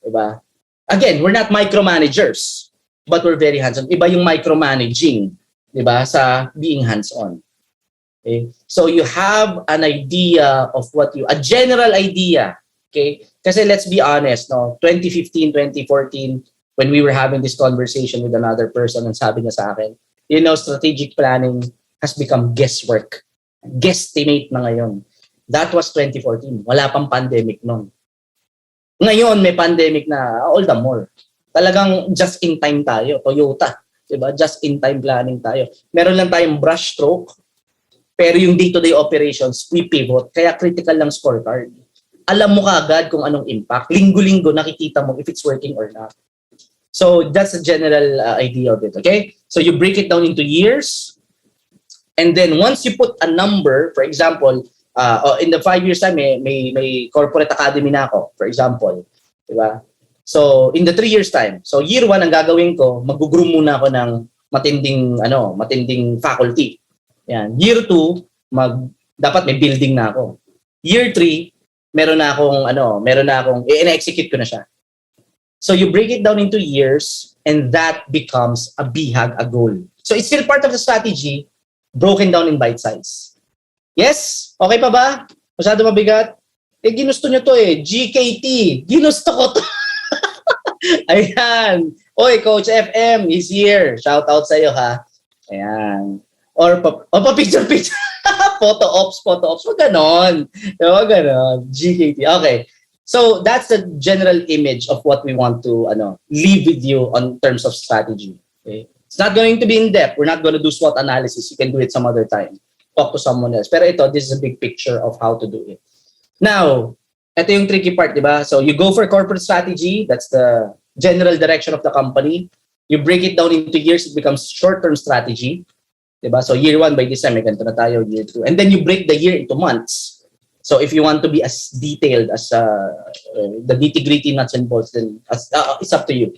Diba? Again, we're not micromanagers, but we're very hands-on. Iba yung micromanaging, diba, sa being hands-on. Okay? So you have an idea of a general idea. Okay? Kasi let's be honest, no? 2015, 2014, when we were having this conversation with another person, and sabi niya sa akin, strategic planning has become guesswork. Guesstimate na ngayon. That was 2014. Wala pang pandemic noon. Ngayon, may pandemic na, all the more. Talagang just-in-time tayo. Toyota. Diba? Just-in-time planning tayo. Meron lang tayong brush stroke, pero yung day-to-day operations, we pivot. Kaya critical lang scorecard. Alam mo kaagad kung anong impact. Linggo-linggo nakikita mo if it's working or not. So that's the general idea of it. Okay? So you break it down into years. And then once you put a number, for example, in the 5 years time, may corporate academy na ako, for example. Diba? So, in the 3 years time, so year 1 ang gagawin ko, mag-groom muna ako ng matinding faculty. Yan. Year 2, dapat may building na ako. Year 3, meron na akong, i-execute ko na siya. So, you break it down into years, and that becomes a BHAG, a goal. So, it's still part of the strategy, broken down in bite size. Yes? Okay pa ba? Masyado mabigat? Ginusto nyo to GKT. Ginusto ko to. Ayan. Oy, Coach FM is here. Shout out sa'yo, ha? Ayan. Or pa-picture-picture. Photo ops. Wag ganon. GKT. Okay. So, that's the general image of what we want to leave with you on terms of strategy. Okay? It's not going to be in-depth. We're not going to do SWOT analysis. You can do it some other time. Talk to someone else. Pero this is a big picture of how to do it. Now, ito yung tricky part, di ba? So, you go for corporate strategy. That's the general direction of the company. You break it down into years. It becomes short-term strategy. Diba? So year 1 by this time, may ganito na tayo, year 2. And then you break the year into months. So if you want to be as detailed as the nitty-gritty nuts and bolts, then it's up to you.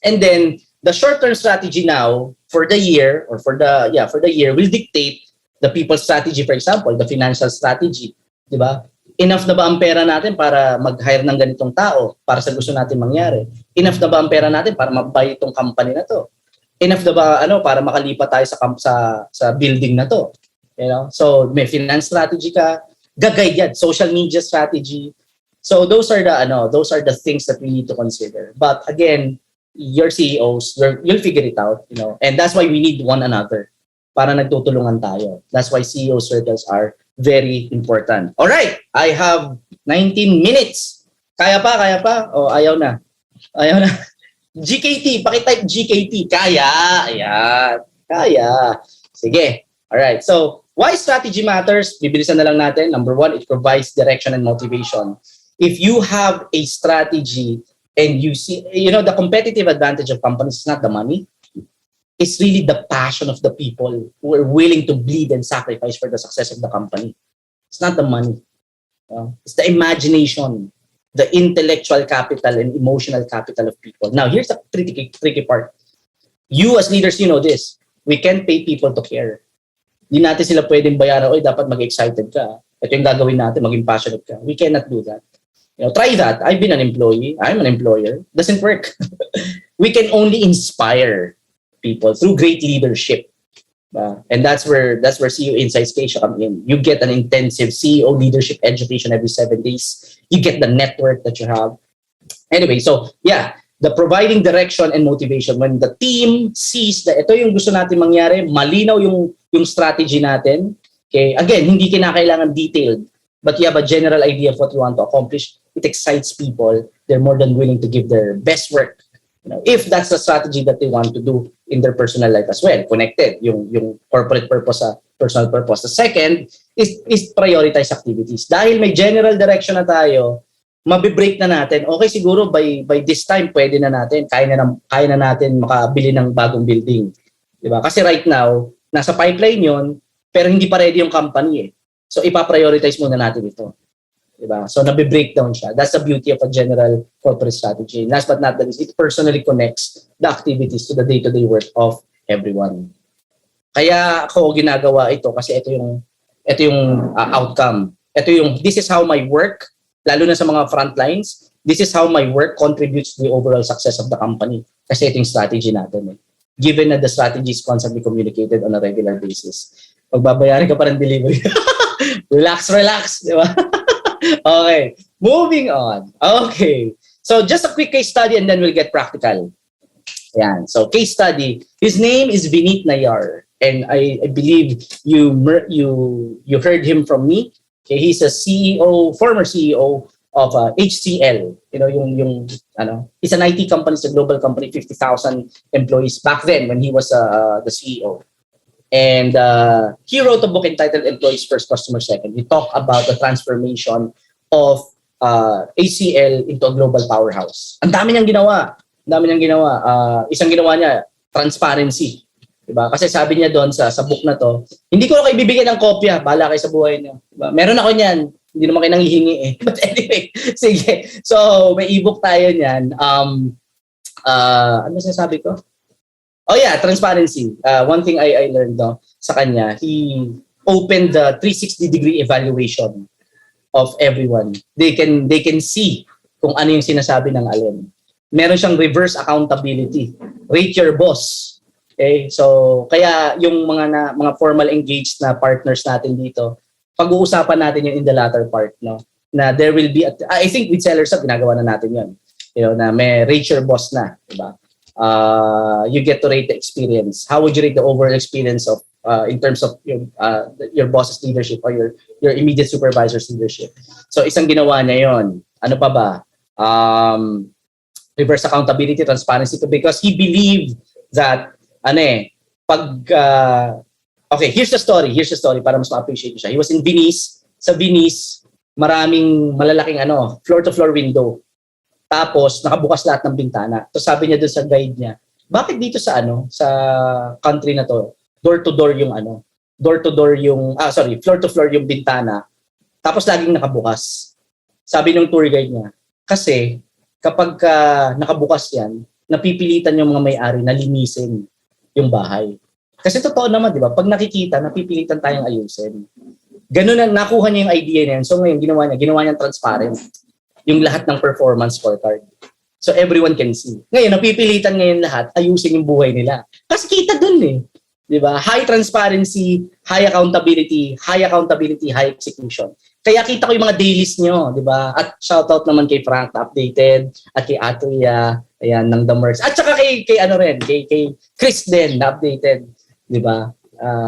And then the short-term strategy now for the year or for the year will dictate the people strategy, for example, the financial strategy, di ba? Enough na ba ang pera natin para mag-hire ng ganitong tao para sa gusto natin mangyari? Enough na ba ang pera natin para mabuy itong company na to? Enough na ba para makalipat tayo sa building na to? You know? So may finance strategy ka, gagay yan, social media strategy. So those are the things that we need to consider. But again, your CEOs, you'll figure it out, you know. And that's why we need one another para nagtutulungan tayo. That's why CEO circles are very important. All right, I have 19 minutes. Kaya pa? O ayaw na. GKT, pakitype GKT. Kaya. Ayan. Kaya. Sige. All right. So, why strategy matters? Bibilisan na lang natin. Number 1, it provides direction and motivation. If you have a strategy and you see, the competitive advantage of companies is not the money. It's really the passion of the people who are willing to bleed and sacrifice for the success of the company. It's not the money. It's the imagination, the intellectual capital and emotional capital of people. Now, here's the tricky part. You as leaders, you know this. We can't pay people to care. Hindi natin sila pwedeng bayaran, dapat mag-excited ka. Ito yung gagawin natin, maging passionate ka. We cannot do that. Try that. I've been an employee. I'm an employer. Doesn't work. We can only inspire people through great leadership. And that's where CEOInsight Asia come in. You get an intensive CEO leadership education every 7 days. You get the network that you have. Anyway, so yeah, the providing direction and motivation. When the team sees that ito yung gusto natin mangyari, malinaw yung strategy natin. Okay, again, hindi kinakailangan detailed, but you have a general idea of what you want to accomplish. It excites people. They're more than willing to give their best work. If that's the strategy that they want to do in their personal life as well, connected, yung corporate purpose sa personal purpose. The second is prioritize activities. Dahil may general direction na tayo, mabibreak na natin. Okay, siguro by this time pwede na natin, kaya na natin makabili ng bagong building. Diba? Kasi right now, nasa pipeline yon, pero hindi pa ready yung company eh. So ipa-prioritize muna natin ito. Diba? So nabe-breakdown siya. That's the beauty of a general corporate strategy. Last but not the least, it personally connects the activities to the day-to-day work of everyone. Kaya ako ginagawa ito kasi ito yung outcome. This is how my work, lalo na sa mga front lines, this is how my work contributes to the overall success of the company. Kasi ito yung strategy natin. Given that the strategy is constantly communicated on a regular basis. Pagbabayaran ka pa ng delivery. relax, di ba? Okay, moving on. Okay, so just a quick case study and then we'll get practical. Yan. So case study. His name is Vinit Nayar, and I believe you heard him from me. Okay, he's a former CEO of HCL. He's an IT company, it's a global company, 50,000 employees back then when he was the CEO. And he wrote a book entitled Employees First, Customer Second. He talked about the transformation of HCL into a global powerhouse. Ang dami niyang ginawa. Isang ginawa niya, transparency. Diba? Kasi sabi niya doon sa book na to, hindi ko kayo bibigyan ng kopya, bahala kayo sa buhay niyo. Diba? Meron ako niyan, hindi naman kayo nanghihingi eh. But anyway, sige. So, may ebook tayo niyan. Ano sinasabi ko? Oh yeah, transparency. One thing I learned sa kanya, he opened the 360-degree evaluation of everyone. They can see kung ano yung sinasabi ng alin. Meron siyang reverse accountability. Rate your boss. Okay? So, kaya yung mga formal engaged na partners natin dito, pag-uusapan natin yung in the latter part, no? Na there will be, I think with Sellers Up, ginagawa na natin yun. Na may rate your boss na. Diba? You get to rate the experience. How would you rate the overall experience of in terms of your boss's leadership or your immediate supervisor's leadership? So isang ginawa niya yon. Ano pa ba? Reverse accountability, transparency, because he believed that okay, here's the story para mas ma-appreciate siya. He was in Venice. Sa Venice, maraming malalaking floor-to-floor window. Tapos, nakabukas lahat ng bintana. So sabi niya doon sa guide niya, bakit dito sa country na to, door to door yung floor to floor yung bintana. Tapos laging nakabukas. Sabi ng tour guide niya, kasi kapag nakabukas yan, napipilitan yung mga may-ari na linisin yung bahay. Kasi totoo naman, di ba? Pag nakikita, napipilitan tayong ayusin. Ganun na, nakuha niya yung idea niya. So ngayon, ginawa niya transparent yung lahat ng performance scorecard. So everyone can see. Ngayon, napipilitan ngayon lahat, ayusin yung buhay nila. Kasi kita dun eh. Di ba? High transparency, high accountability, high execution. Kaya kita ko yung mga dailies nyo, di ba? At shoutout naman kay Frank na updated, at kay Atuya, ayan, ng The Mercs. At saka kay Chris din na updated, di ba?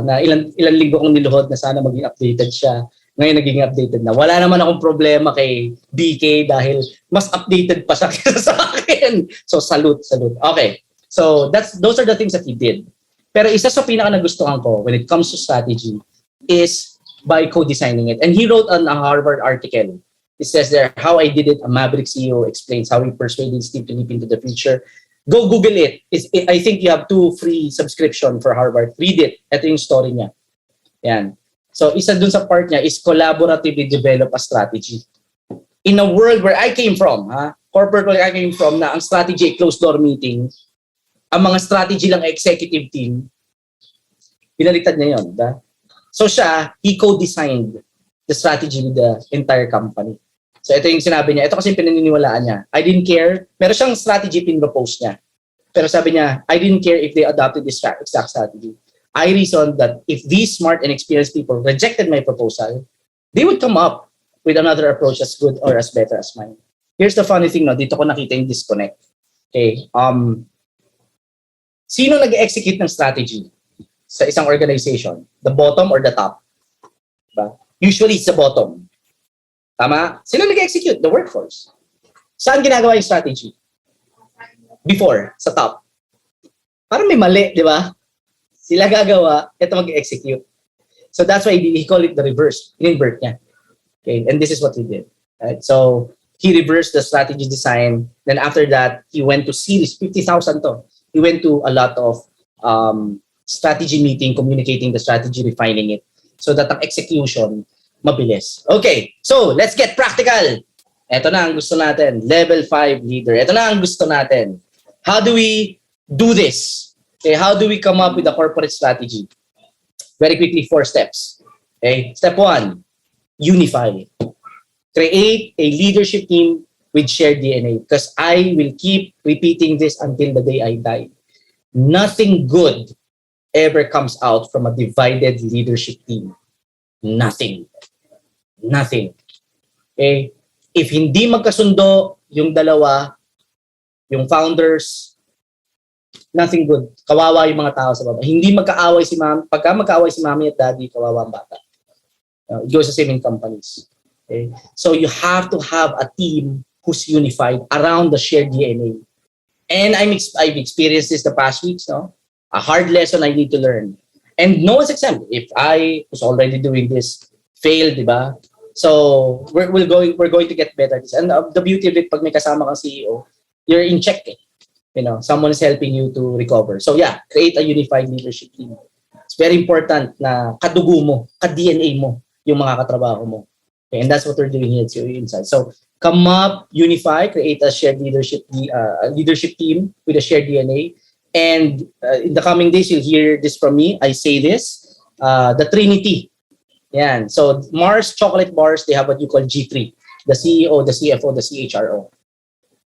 Na ilang linggo kong niluhod na sana maging updated siya. Ngayon naging updated na. Wala naman akong problema kay BK dahil mas updated pa siya kaysa sa akin. So salute. Okay. So those are the things that he did. Pero isa sa pinaka nagustuhan ko when it comes to strategy is by co-designing it. And he wrote on a Harvard article. It says there, how I did it, a Maverick CEO explains how he persuaded his team to leap into the future. Go Google it. I think you have 2 free subscription for Harvard. Read it. Ito yung story niya. Yan. So isa dun sa part niya is collaboratively develop a strategy. In a world where I came from, corporate where I came from, na ang strategy closed door meeting, ang mga strategy lang executive team, pinalitan niya yun. So he co-designed the strategy with the entire company. So ito yung sinabi niya. Ito kasi pinaniniwalaan niya. I didn't care. Meron siyang strategy pin-propose niya. Pero sabi niya, I didn't care if they adopted this exact strategy. I reasoned that if these smart and experienced people rejected my proposal, they would come up with another approach as good or as better as mine. Here's the funny thing, no? Dito ko nakita yung disconnect. Okay. Sino nag-execute ng strategy sa isang organization? The bottom or the top? Diba? Usually, it's the bottom. Tama? Sino nag-execute? The workforce. Saan ginagawa yung strategy? Before, sa top. Parang may mali, di ba? Sila gagawa, ito mag-execute. So that's why he called it the reverse. In-invert niya. Okay? And this is what he did. Right? So he reversed the strategy design. Then after that, he went to series, 50,000 to. He went to a lot of strategy meeting, communicating the strategy, refining it. So that ang execution, mabilis. Okay, so let's get practical. Ito na ang gusto natin. Level 5 leader. Ito na ang gusto natin. How do we do this? Okay, how do we come up with a corporate strategy? Very quickly, 4 steps. Okay, step 1, unify. Create a leadership team with shared DNA. Because I will keep repeating this until the day I die. Nothing good ever comes out from a divided leadership team. Nothing. Okay? If hindi magkasundo yung dalawa, yung founders, nothing good. Kawawa yung mga tao sa baba. Hindi magkaaway si mami. Pagka magkaaway si mami at daddy, kawawa ang bata. It goes the same in companies. Okay? So you have to have a team who's unified around the shared DNA. And I've experienced this the past weeks, no? A hard lesson I need to learn. And no one's exempt. If I was already doing this, failed, di ba? So we're going to get better at this. And the beauty of it, pag may kasama kang CEO, you're in check. You know, someone is helping you to recover. So yeah, create a unified leadership team. It's very important na kadugo mo, ka-DNA mo, yung mga katrabaho mo. Okay, and that's what we're doing here at CEOInsight. So come up, unify, create a shared leadership team with a shared DNA. And in the coming days, you'll hear this from me. I say this, the Trinity. Yan. So Mars chocolate bars, they have what you call G3. The CEO, the CFO, the CHRO.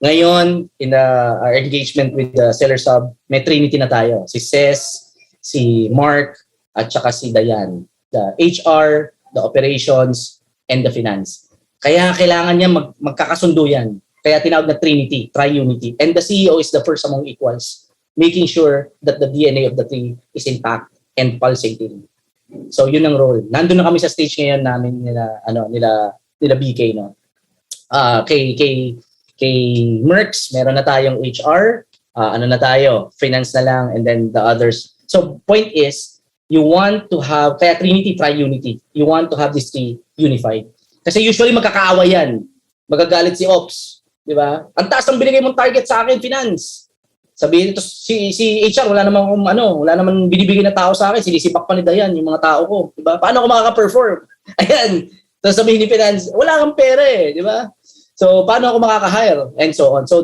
Ngayon, in our engagement with the seller sub, may Trinity na tayo. Si Ces, si Mark, at saka si Dayan. The HR, the operations, and the finance. Kaya kailangan niya magkakasundo yan. Kaya tinawag na Trinity, Tri-Unity. And the CEO is the first among equals, making sure that the DNA of the three is intact and pulsating. So yun ang role. Nandun na kami sa stage ngayon namin nila BK, no. Kay Mercs, meron na tayong HR, na tayo, finance na lang, and then the others. So point is, you want to have, kaya Trinity, Tri-Unity, you want to have this three unified. Kasi usually magkakaaway yan. Magagalit si Ops, di ba? Ang taas ng binigay mong target sa akin, finance. Sabihin ito, si HR, wala namang binibigay na tao sa akin, sinisipak pa ni Dayan yung mga tao ko, di ba? Paano ako makaka-perform? Ayan. Tapos sabihin ni finance, wala kang pera eh, di ba? So, paano ako makaka-hire? And so on. So,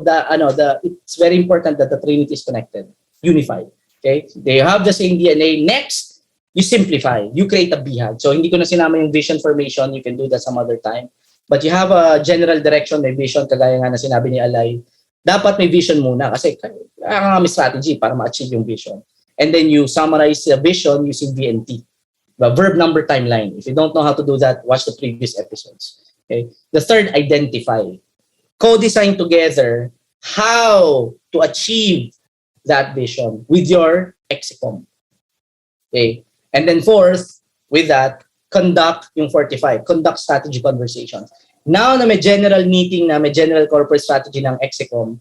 it's very important that the Trinity is connected, unified. Okay? They have the same DNA. Next, you simplify. You create a BHAG. So, hindi ko na sinama yung vision formation. You can do that some other time. But you have a general direction, may vision, kagaya nga na sinabi ni Alay. Dapat may vision muna kasi kailangan may strategy para ma-achieve yung vision. And then you summarize the vision using VNT. The verb, number, timeline. If you don't know how to do that, watch the previous episodes. Okay. The third, identify. Co-design together how to achieve that vision with your execom. Okay. And then fourth, with that, conduct yung 45. Conduct strategy conversations. Now na may general meeting na, may general corporate strategy ng execom,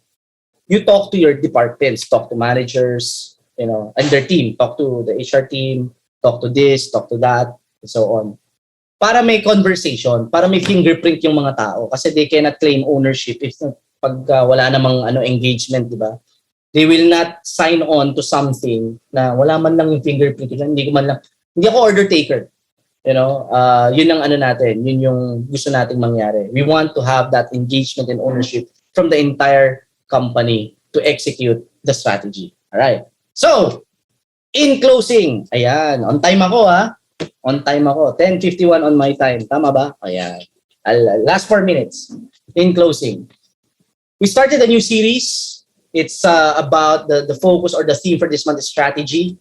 you talk to your departments, talk to managers, and their team. Talk to the HR team, talk to this, talk to that, and so on. Para may conversation, para may fingerprint yung mga tao kasi they cannot claim ownership if pag wala namang engagement, di ba? They will not sign on to something na wala man lang yung fingerprint. Hindi ako order taker. Yun ang natin, yun yung gusto nating mangyari. We want to have that engagement and ownership from the entire company to execute the strategy. All right. So, in closing, ayan, on time ako ha. On time ako. 10:51 on my time. Tama ba? Ayan. Last 4 minutes. In closing. We started a new series. It's about the focus or the theme for this month is strategy.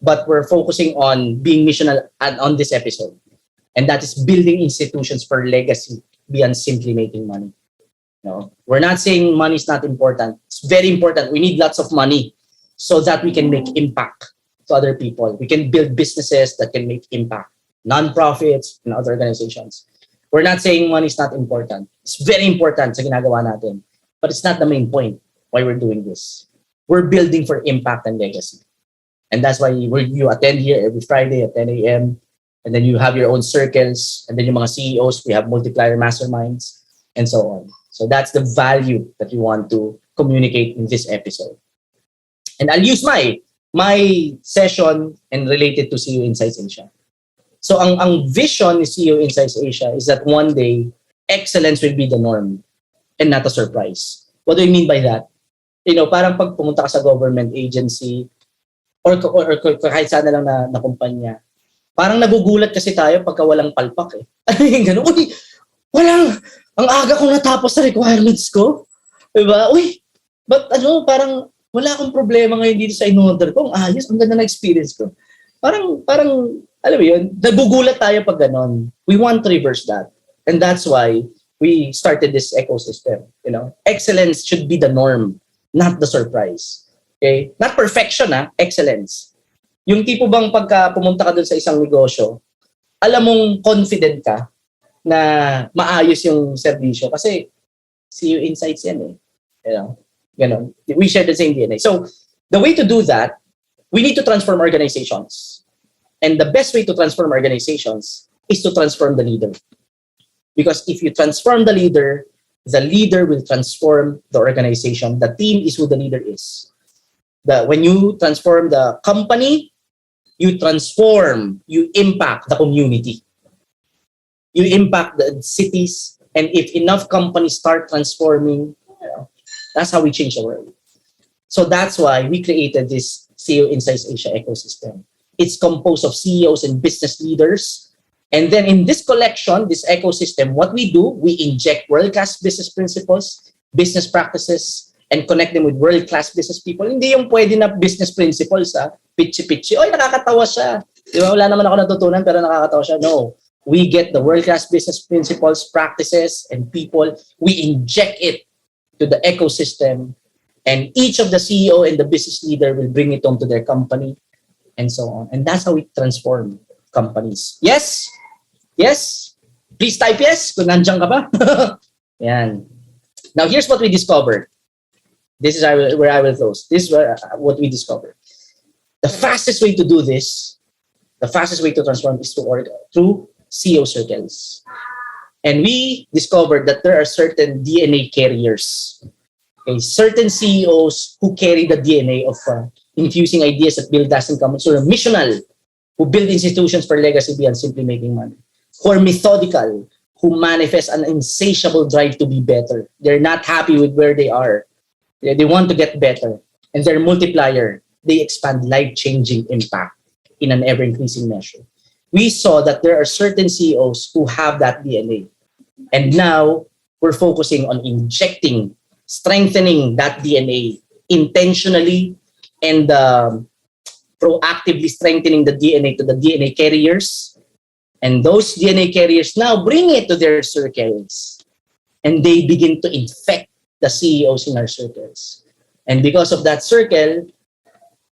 But we're focusing on being missional on this episode. And that is building institutions for legacy beyond simply making money. We're not saying money is not important. It's very important. We need lots of money so that we can make impact to other people. We can build businesses that can make impact. Non-profits and other organizations. We're not saying money is not important. It's very important sa ginagawa natin. But it's not the main point why we're doing this. We're building for impact and legacy. And that's why you attend here every Friday at 10 a.m. And then you have your own circles. And then yung mga CEOs, we have multiplier masterminds and so on. So that's the value that we want to communicate in this episode. And I'll use my session and related to CEOInsight Asia. So ang vision ni CEOInsight Asia is that one day, excellence will be the norm and not a surprise. What do I mean by that? Parang pag pumunta ka sa government agency or kahit saan na lang na kumpanya, parang nagugulat kasi tayo pagka walang palpak eh. Ano yung gano'n? Uy, ang aga kong natapos sa requirements ko. Diba? Uy, but parang wala akong problema ngayon dito sa in-order ko. Ang ayos, ang ganda na experience ko. Parang, alam mo yun, nagugulat tayo pag ganon. We want to reverse that. And that's why we started this ecosystem. Excellence should be the norm, not the surprise. Okay? Not perfection, excellence. Yung tipo bang pagka pumunta ka dun sa isang negosyo, alam mong confident ka na maayos yung serbisyo kasi CEOInsights yan eh. Ganon. We share the same DNA. So, the way to do that, we need to transform organizations. And the best way to transform organizations is to transform the leader. Because if you transform the leader will transform the organization. The team is who the leader is. When you transform the company, you impact the community. You impact the cities. And if enough companies start transforming, that's how we change the world. So that's why we created this CEOInsight Asia ecosystem. It's composed of CEOs and business leaders. And then in this collection, this ecosystem, what we do, we inject world-class business principles, business practices, and connect them with world-class business people. Hindi yung pwede na business principles, pitchy-pitchy. Oy, nakakatawa siya. Di ba? Wala naman ako natutunan, pero nakakatawa siya. No. We get the world-class business principles, practices, and people. We inject it to the ecosystem. And each of the CEO and the business leader will bring it home to their company. And so on. And that's how we transform companies. Yes? Yes? Please type yes kung nandiyan ka pa. Yan. Now, here's what we discovered. This is where I will close. This is what we discovered. The fastest way to do this, the fastest way to transform is through CEO circles. And we discovered that there are certain DNA carriers Okay, certain CEOs who carry the DNA of infusing ideas that build lasting companies, who are missional, who build institutions for legacy beyond simply making money, who are methodical, who manifest an insatiable drive to be better. They're not happy with where they are. They want to get better. And their multiplier, they expand life-changing impact in an ever-increasing measure. We saw that there are certain CEOs who have that DNA. And now we're focusing on injecting, strengthening that DNA intentionally and proactively strengthening the DNA to the DNA carriers. And those DNA carriers now bring it to their circles. And they begin to infect the CEOs in our circles. And because of that circle,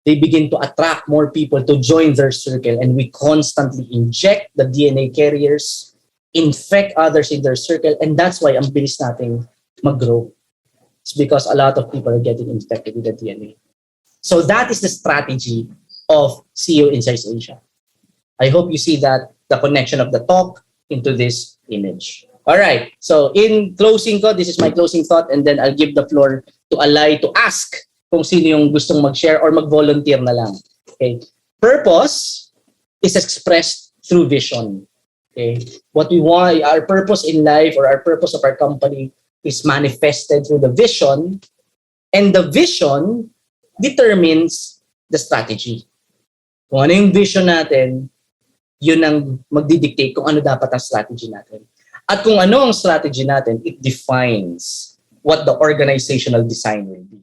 they begin to attract more people to join their circle. And we constantly inject the DNA carriers, infect others in their circle. And that's why ang bilis nating mag-grow. It's because a lot of people are getting infected with the DNA. So that is the strategy of CEO Insights Asia. I hope you see that, the connection of the talk into this image. All right. So in closing ko, this is my closing thought, and then I'll give the floor to Alay to ask kung sino yung gustong mag-share or mag-volunteer na lang. Okay. Purpose is expressed through vision. Okay. What we want, our purpose in life or our purpose of our company is manifested through the vision, and the vision determines the strategy. Kung ano yung vision natin, yun ang magdidictate kung ano dapat ang strategy natin. At kung ano ang strategy natin, it defines what the organizational design will be.